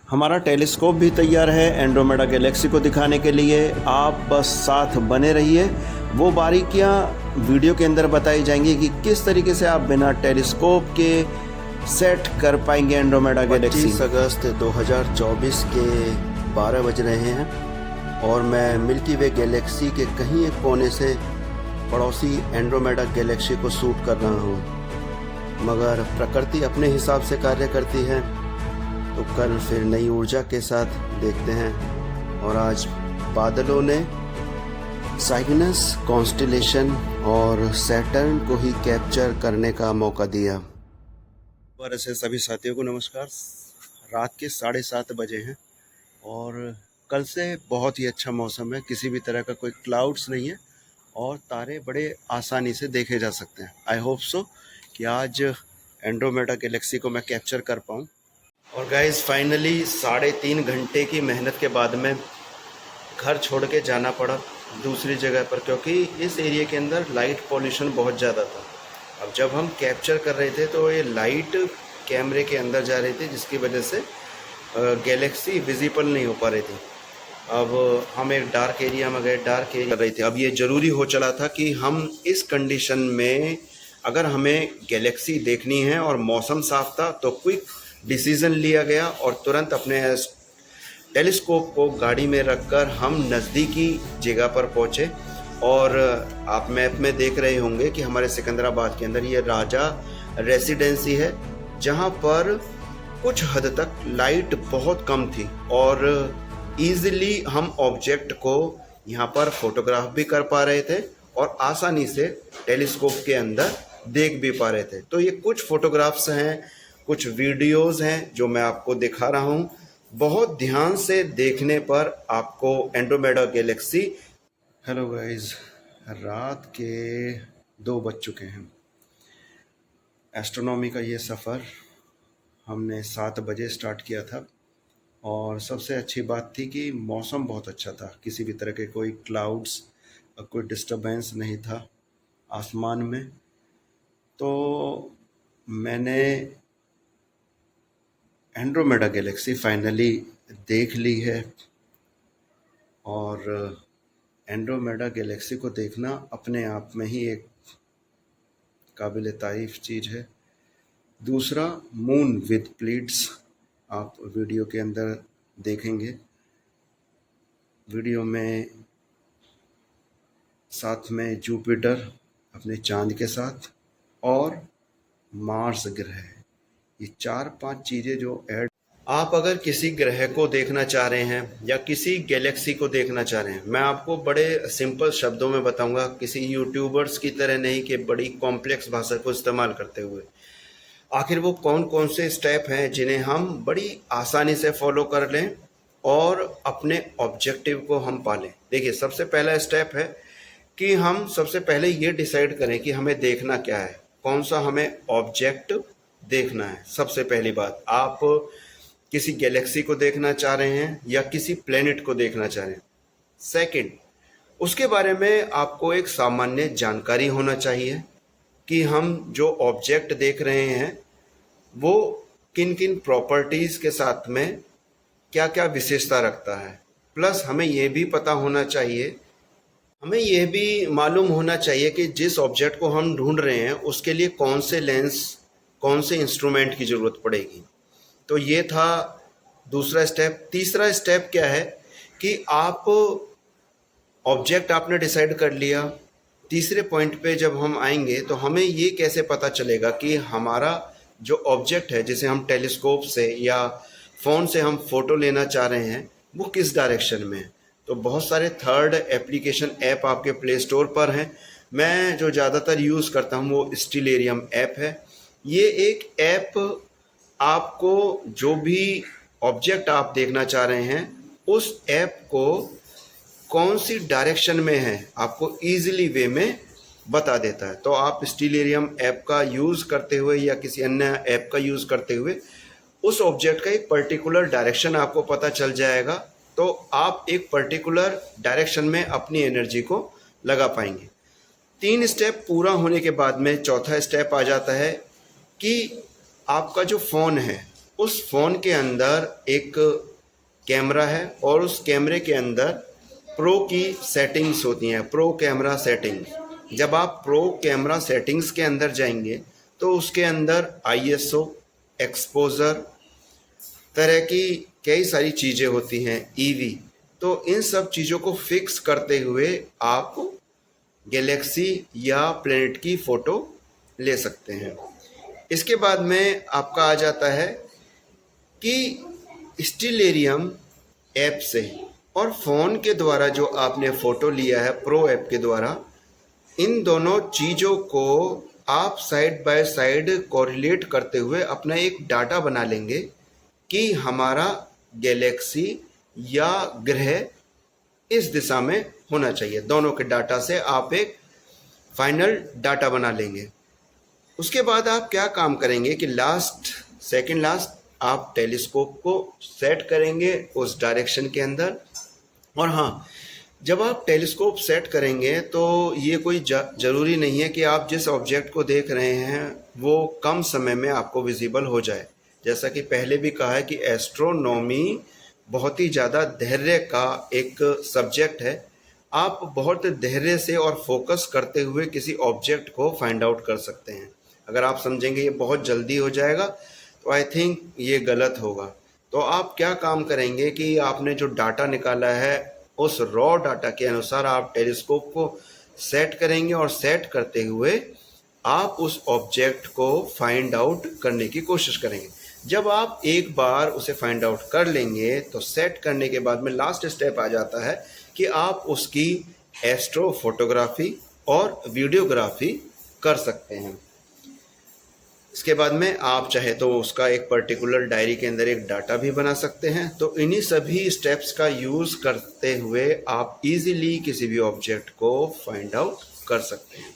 हमारा टेलीस्कोप भी तैयार है एंड्रोमेडा गैलेक्सी को दिखाने के लिए। आप बस साथ बने रहिए। वो बारीकियां वीडियो के अंदर बताई जाएंगी कि किस तरीके से आप बिना टेलीस्कोप के सेट कर पाएंगे एंड्रोमेडा गैलेक्सी। 25 अगस्त 2024 के 12 बज रहे हैं और मैं मिल्की वे गैलेक्सी के कहीं एक कोने से पड़ोसी एंड्रोमेडा गैलेक्सी को शूट कर रहा हूँ, मगर प्रकृति अपने हिसाब से कार्य करती है। तो कल फिर नई ऊर्जा के साथ देखते हैं। और आज बादलों ने साइगनस कॉन्स्टेलेशन और सैटर्न को ही कैप्चर करने का मौका दिया। दोबारा से सभी साथियों को नमस्कार। रात के 7:30 बजे हैं और कल से बहुत ही अच्छा मौसम है, किसी भी तरह का कोई क्लाउड्स नहीं है और तारे बड़े आसानी से देखे जा सकते हैं। आई होप सो कि आज एंड्रोमेडा गैलेक्सी को मैं कैप्चर कर पाऊँ। और गाइस फाइनली 3.5 घंटे की मेहनत के बाद में घर छोड़ के जाना पड़ा दूसरी जगह पर, क्योंकि इस एरिया के अंदर लाइट पॉल्यूशन बहुत ज़्यादा था। अब जब हम कैप्चर कर रहे थे तो ये लाइट कैमरे के अंदर जा रही थी, जिसकी वजह से गैलेक्सी विजिबल नहीं हो पा रही थी। अब हम एक डार्क एरिया में गए, डार्क एरिया कर रही थी। अब ये ज़रूरी हो चला था कि हम इस कंडीशन में अगर हमें गैलेक्सी देखनी है और मौसम साफ था तो क्विक डिसीज़न लिया गया और तुरंत अपने टेलीस्कोप को गाड़ी में रखकर हम नज़दीकी जगह पर पहुँचे। और आप मैप में देख रहे होंगे कि हमारे सिकंदराबाद के अंदर ये राजा रेसिडेंसी है, जहाँ पर कुछ हद तक लाइट बहुत कम थी और ईज़िली हम ऑब्जेक्ट को यहाँ पर फोटोग्राफ भी कर पा रहे थे और आसानी से टेलीस्कोप के अंदर देख भी पा रहे थे। तो ये कुछ फोटोग्राफ्स हैं, कुछ वीडियोस हैं जो मैं आपको दिखा रहा हूँ। बहुत ध्यान से देखने पर आपको एंड्रोमेडा गैलेक्सी। हेलो गाइस, रात के 2 बज चुके हैं। एस्ट्रोनॉमी का ये सफ़र हमने 7 बजे स्टार्ट किया था और सबसे अच्छी बात थी कि मौसम बहुत अच्छा था, किसी भी तरह के कोई क्लाउड्स, कोई डिस्टरबेंस नहीं था आसमान में। तो मैंने एंड्रोमेडा गैलेक्सी फाइनली देख ली है और एंड्रोमेडा गैलेक्सी को देखना अपने आप में ही एक काबिल तारीफ़ चीज़ है। दूसरा, मून विद प्लीट्स आप वीडियो के अंदर देखेंगे। वीडियो में साथ में जुपिटर अपने चांद के साथ और मार्स ग्रह, ये 4-5 चीज़ें जो ऐड। आप अगर किसी ग्रह को देखना चाह रहे हैं या किसी गैलेक्सी को देखना चाह रहे हैं, मैं आपको बड़े सिंपल शब्दों में बताऊंगा, किसी यूट्यूबर्स की तरह नहीं कि बड़ी कॉम्प्लेक्स भाषा को इस्तेमाल करते हुए। आखिर वो कौन कौन से स्टेप हैं जिन्हें हम बड़ी आसानी से फॉलो कर लें और अपने ऑब्जेक्टिव को हम पालें। देखिए, सबसे पहला स्टेप है कि हम सबसे पहले ये डिसाइड करें कि हमें देखना क्या है, कौन सा हमें ऑब्जेक्ट देखना है। सबसे पहली बात, आप किसी गैलेक्सी को देखना चाह रहे हैं या किसी प्लेनेट को देखना चाह रहे हैं। सेकंड, उसके बारे में आपको एक सामान्य जानकारी होना चाहिए कि हम जो ऑब्जेक्ट देख रहे हैं वो किन किन प्रॉपर्टीज़ के साथ में क्या क्या विशेषता रखता है। प्लस हमें ये भी पता होना चाहिए, हमें यह भी मालूम होना चाहिए कि जिस ऑब्जेक्ट को हम ढूंढ रहे हैं उसके लिए कौन से लेंस, कौन से इंस्ट्रूमेंट की ज़रूरत पड़ेगी। तो ये था दूसरा स्टेप। तीसरा स्टेप क्या है कि आप ऑब्जेक्ट आपने डिसाइड कर लिया। तीसरे पॉइंट पे जब हम आएंगे तो हमें ये कैसे पता चलेगा कि हमारा जो ऑब्जेक्ट है, जिसे हम टेलीस्कोप से या फ़ोन से हम फ़ोटो लेना चाह रहे हैं, वो किस डायरेक्शन में है। तो बहुत सारे थर्ड एप्लीकेशन ऐप आपके प्ले स्टोर पर हैं। मैं जो ज़्यादातर यूज़ करता हूँ वो स्टिलेरियम ऐप है। ये एक ऐप आपको जो भी ऑब्जेक्ट आप देखना चाह रहे हैं उस ऐप को कौन सी डायरेक्शन में है आपको ईजिली वे में बता देता है। तो आप स्टिलेरियम ऐप का यूज़ करते हुए या किसी अन्य ऐप का यूज़ करते हुए उस ऑब्जेक्ट का एक पर्टिकुलर डायरेक्शन आपको पता चल जाएगा। तो आप एक पर्टिकुलर डायरेक्शन में अपनी एनर्जी को लगा पाएंगे। 3 स्टेप पूरा होने के बाद में चौथा स्टेप आ जाता है कि आपका जो फ़ोन है उस फ़ोन के अंदर एक कैमरा है और उस कैमरे के अंदर प्रो की सेटिंग्स होती हैं, प्रो कैमरा सेटिंग्स। जब आप प्रो कैमरा सेटिंग्स के अंदर जाएंगे तो उसके अंदर ISO, एक्सपोजर, तरह की कई सारी चीज़ें होती हैं, EV। तो इन सब चीज़ों को फिक्स करते हुए आप गैलेक्सी या प्लैनेट की फ़ोटो ले सकते हैं। इसके बाद में आपका आ जाता है कि स्टिलेरियम ऐप से और फ़ोन के द्वारा जो आपने फ़ोटो लिया है प्रो ऐप के द्वारा, इन दोनों चीज़ों को आप साइड बाय साइड कोरिलेट करते हुए अपना एक डाटा बना लेंगे कि हमारा गैलेक्सी या ग्रह इस दिशा में होना चाहिए। दोनों के डाटा से आप एक फाइनल डाटा बना लेंगे। उसके बाद आप क्या काम करेंगे कि सेकंड लास्ट आप टेलीस्कोप को सेट करेंगे उस डायरेक्शन के अंदर। और हाँ, जब आप टेलीस्कोप सेट करेंगे तो ये कोई ज़रूरी नहीं है कि आप जिस ऑब्जेक्ट को देख रहे हैं वो कम समय में आपको विजिबल हो जाए। जैसा कि पहले भी कहा है कि एस्ट्रोनॉमी बहुत ही ज़्यादा धैर्य का एक सब्जेक्ट है। आप बहुत धैर्य से और फोकस करते हुए किसी ऑब्जेक्ट को फाइंड आउट कर सकते हैं। अगर आप समझेंगे ये बहुत जल्दी हो जाएगा तो आई थिंक ये गलत होगा। तो आप क्या काम करेंगे कि आपने जो डाटा निकाला है उस रॉ डाटा के अनुसार आप टेलीस्कोप को सेट करेंगे और सेट करते हुए आप उस ऑब्जेक्ट को फाइंड आउट करने की कोशिश करेंगे। जब आप एक बार उसे फाइंड आउट कर लेंगे तो सेट करने के बाद में लास्ट स्टेप आ जाता है कि आप उसकी एस्ट्रो फोटोग्राफी और वीडियोग्राफी कर सकते हैं। इसके बाद में आप चाहे तो उसका एक पर्टिकुलर डायरी के अंदर एक डाटा भी बना सकते हैं। तो इन्हीं सभी स्टेप्स का यूज़ करते हुए आप इजीली किसी भी ऑब्जेक्ट को फाइंड आउट कर सकते हैं।